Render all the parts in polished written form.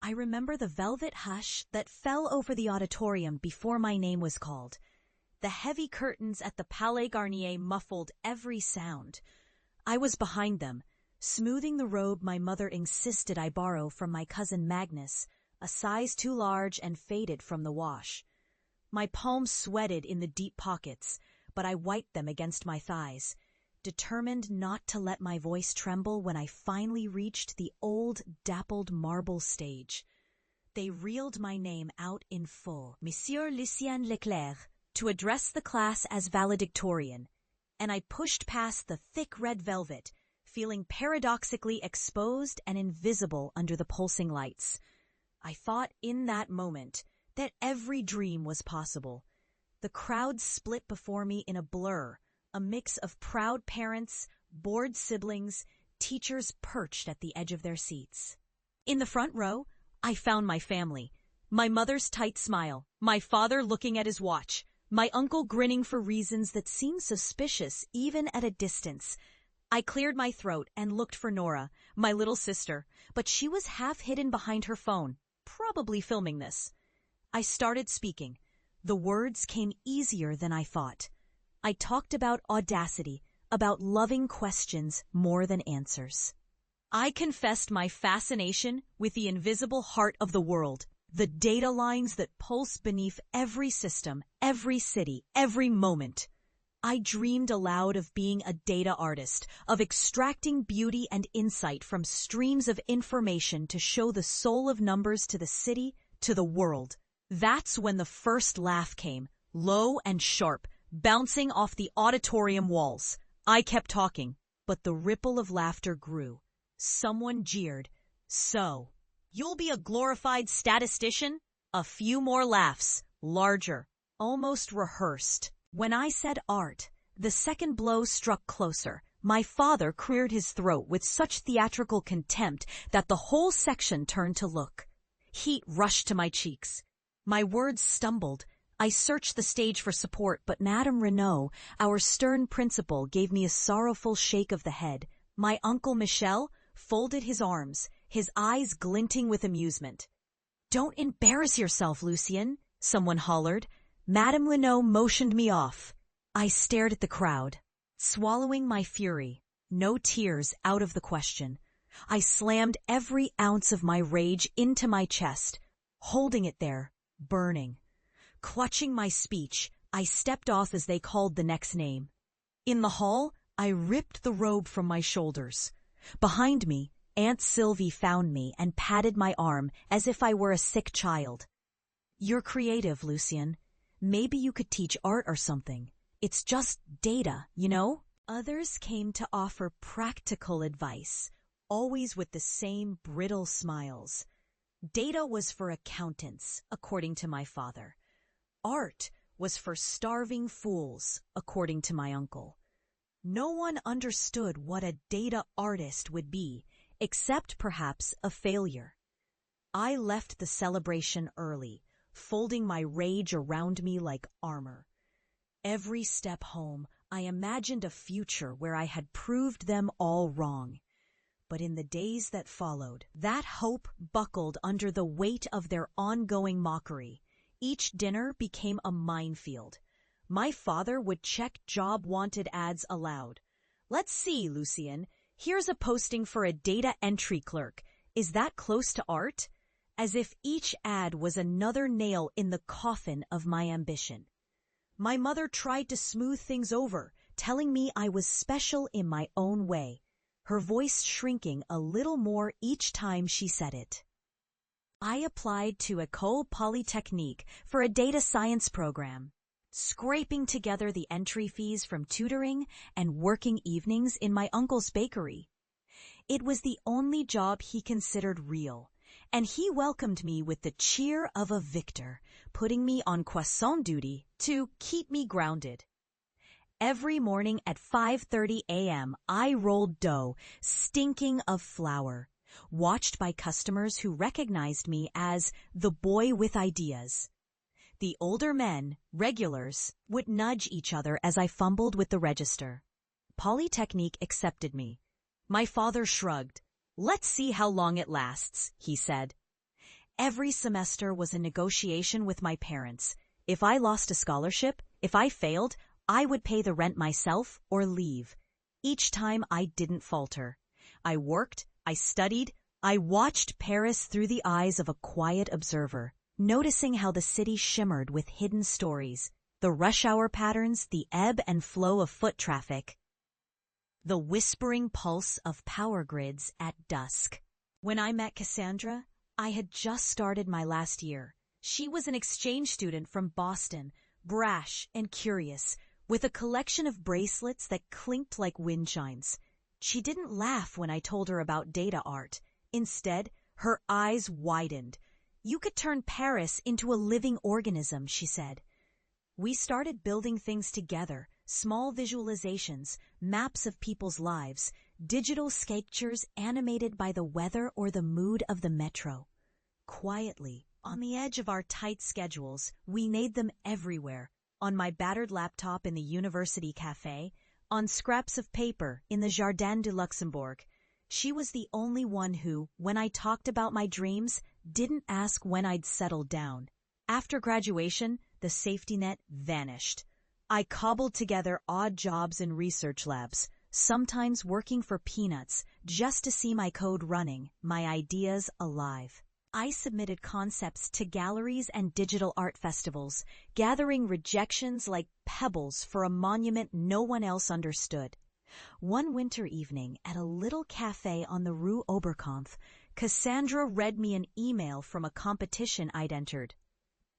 I remember the velvet hush that fell over the auditorium before my name was called. The heavy curtains at the Palais Garnier muffled every sound. I was behind them, smoothing the robe my mother insisted I borrow from my cousin Magnus, a size too large and faded from the wash. My palms sweated in the deep pockets, but I wiped them against my thighs, determined not to let my voice tremble when I finally reached the old, dappled marble stage. They reeled my name out in full, Monsieur Lucien Leclerc, to address the class as valedictorian, and I pushed past the thick red velvet, feeling paradoxically exposed and invisible under the pulsing lights. I thought in that moment that every dream was possible. The crowd split before me in a blur, a mix of proud parents, bored siblings, teachers perched at the edge of their seats. In the front row, I found my family. My mother's tight smile, my father looking at his watch, my uncle grinning for reasons that seemed suspicious even at a distance. I cleared my throat and looked for Nora, my little sister, but she was half hidden behind her phone, probably filming this. I started speaking. The words came easier than I thought. I talked about audacity, about loving questions more than answers. I confessed my fascination with the invisible heart of the world, the data lines that pulse beneath every system, every city, every moment. I dreamed aloud of being a data artist, of extracting beauty and insight from streams of information to show the soul of numbers to the city, to the world. That's when the first laugh came, low and sharp, bouncing off the auditorium walls. I kept talking, but the ripple of laughter grew. Someone jeered, "So, you'll be a glorified statistician?" A few more laughs, larger, almost rehearsed. When I said art, the second blow struck closer. My father cleared his throat with such theatrical contempt that the whole section turned to look. Heat rushed to my cheeks. My words stumbled. I searched the stage for support, but Madame Renaud, our stern principal, gave me a sorrowful shake of the head. My uncle Michel folded his arms, his eyes glinting with amusement. "Don't embarrass yourself, Lucien," someone hollered. Madame Renaud motioned me off. I stared at the crowd, swallowing my fury. No tears out of the question. I slammed every ounce of my rage into my chest, holding it there, burning. Clutching my speech, I stepped off as they called the next name. In the hall, I ripped the robe from my shoulders. Behind me, Aunt Sylvie found me and patted my arm as if I were a sick child. "You're creative, Lucien. Maybe you could teach art or something. It's just data, you know?" Others came to offer practical advice, always with the same brittle smiles. Data was for accountants, according to my father. Art was for starving fools, according to my uncle. No one understood what a data artist would be, except perhaps a failure. I left the celebration early, folding my rage around me like armor. Every step home, I imagined a future where I had proved them all wrong. But in the days that followed, that hope buckled under the weight of their ongoing mockery. Each dinner became a minefield. My father would check job-wanted ads aloud. "Let's see, Lucien. Here's a posting for a data entry clerk. Is that close to art?" As if each ad was another nail in the coffin of my ambition. My mother tried to smooth things over, telling me I was special in my own way, her voice shrinking a little more each time she said it. I applied to École Polytechnique for a data science program, scraping together the entry fees from tutoring and working evenings in my uncle's bakery. It was the only job he considered real, and he welcomed me with the cheer of a victor, putting me on croissant duty to keep me grounded. Every morning at 5:30 a.m., I rolled dough, stinking of flour, watched by customers who recognized me as the boy with ideas. The older men, regulars, would nudge each other as I fumbled with the register. Polytechnique accepted me. My father shrugged. "Let's see how long it lasts," he said. Every semester was a negotiation with my parents. If I lost a scholarship, if I failed, I would pay the rent myself or leave. Each time I didn't falter. I worked, I studied, I watched Paris through the eyes of a quiet observer, noticing how the city shimmered with hidden stories, the rush hour patterns, the ebb and flow of foot traffic, the whispering pulse of power grids at dusk. When I met Cassandra, I had just started my last year. She was an exchange student from Boston, brash and curious, with a collection of bracelets that clinked like wind chimes. She didn't laugh when I told her about data art. Instead, her eyes widened. "You could turn Paris into a living organism," she said. We started building things together, small visualizations, maps of people's lives, digital sketches animated by the weather or the mood of the metro. Quietly, on the edge of our tight schedules, we made them everywhere. On my battered laptop in the university cafe, on scraps of paper in the Jardin du Luxembourg. She was the only one who, when I talked about my dreams, didn't ask when I'd settled down. After graduation, the safety net vanished. I cobbled together odd jobs in research labs, sometimes working for peanuts, just to see my code running, my ideas alive. I submitted concepts to galleries and digital art festivals, gathering rejections like pebbles for a monument no one else understood. One winter evening at a little cafe on the Rue Oberkampf, Cassandra read me an email from a competition I'd entered.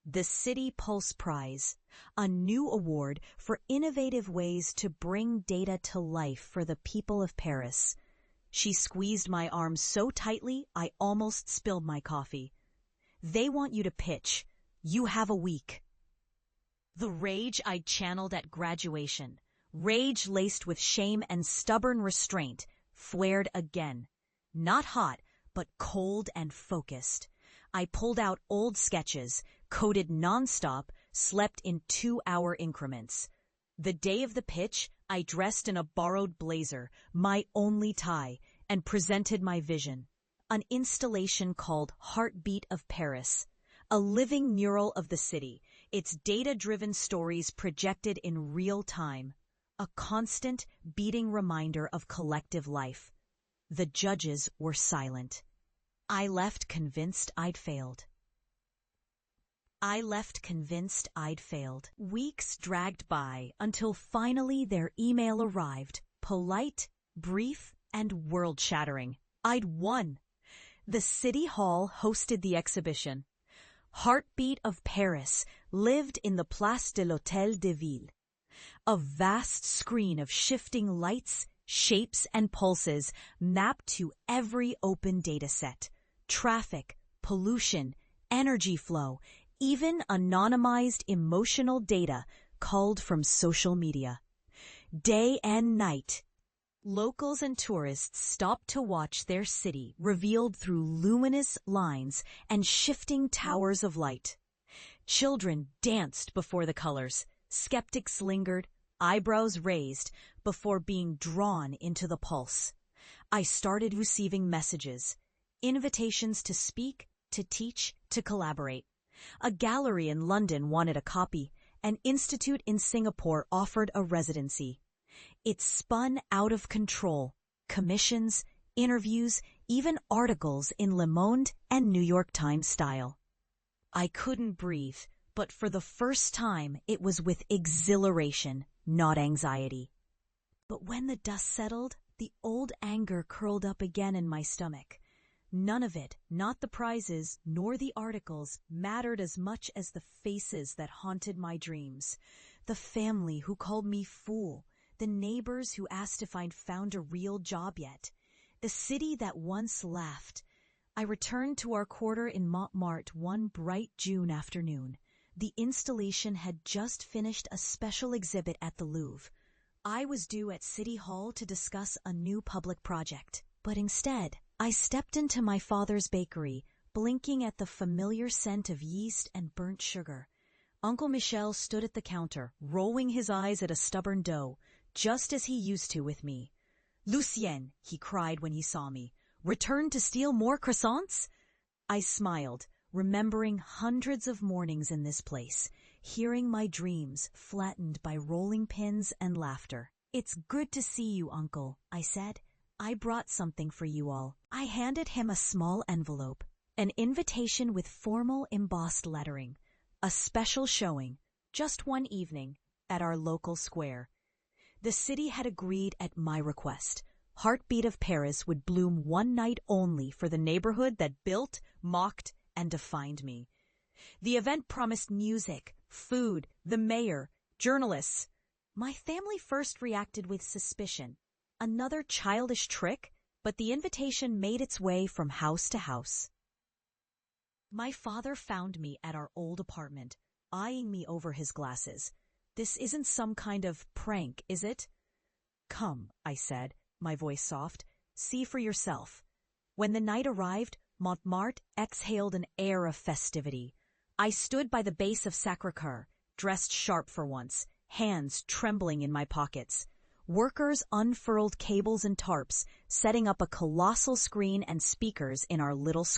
The City Pulse Prize, a new award for innovative ways to bring data to life for the people of Paris. She squeezed my arm so tightly I almost spilled my coffee. "They want you to pitch. You have a week." The rage I channeled at graduation, rage laced with shame and stubborn restraint, flared again. Not hot, but cold and focused. I pulled out old sketches, coded nonstop, slept in 2-hour increments. The day of the pitch, I dressed in a borrowed blazer, my only tie, and presented my vision. An installation called Heartbeat of Paris, a living mural of the city, its data-driven stories projected in real time, a constant, beating reminder of collective life. The judges were silent. I left convinced I'd failed. Weeks dragged by until finally their email arrived, polite, brief, and world-shattering. I'd won. The City Hall hosted the exhibition. Heartbeat of Paris lived in the Place de l'Hôtel de Ville. A vast screen of shifting lights, shapes, and pulses mapped to every open dataset. Traffic, pollution, energy flow, even anonymized emotional data culled from social media. Day and night, locals and tourists stopped to watch their city revealed through luminous lines and shifting towers of light. Children danced before the colors. Skeptics lingered, eyebrows raised, before being drawn into the pulse. I started receiving messages, invitations to speak, to teach, to collaborate. A gallery in London wanted a copy. An institute in Singapore offered a residency. It spun out of control. Commissions, interviews, even articles in Le Monde and New York Times style. I couldn't breathe, but for the first time it was with exhilaration, not anxiety. But when the dust settled, the old anger curled up again in my stomach. None of it, not the prizes nor the articles, mattered as much as the faces that haunted my dreams. The family who called me fool, the neighbors who asked if I'd found a real job yet, the city that once laughed. I returned to our quarter in Montmartre one bright June afternoon. The installation had just finished a special exhibit at the Louvre. I was due at City Hall to discuss a new public project, but instead, I stepped into my father's bakery, blinking at the familiar scent of yeast and burnt sugar. Uncle Michel stood at the counter, rolling his eyes at a stubborn dough, just as he used to with me. "Lucien," he cried when he saw me, "return to steal more croissants?" I smiled, remembering hundreds of mornings in this place, hearing my dreams flattened by rolling pins and laughter. "It's good to see you, Uncle," I said. "I brought something for you all." I handed him a small envelope, an invitation with formal embossed lettering, a special showing, just one evening, at our local square. The city had agreed at my request. Heartbeat of Paris would bloom one night only for the neighborhood that built, mocked, and defined me. The event promised music, food, the mayor, journalists. My family first reacted with suspicion. Another childish trick, but the invitation made its way from house to house. My father found me at our old apartment, eyeing me over his glasses. "This isn't some kind of prank, is it?" "Come," I said, my voice soft. "See for yourself." When the night arrived, Montmartre exhaled an air of festivity. I stood by the base of Sacré-Cœur, dressed sharp for once, hands trembling in my pockets. Workers unfurled cables and tarps, setting up a colossal screen and speakers in our little square.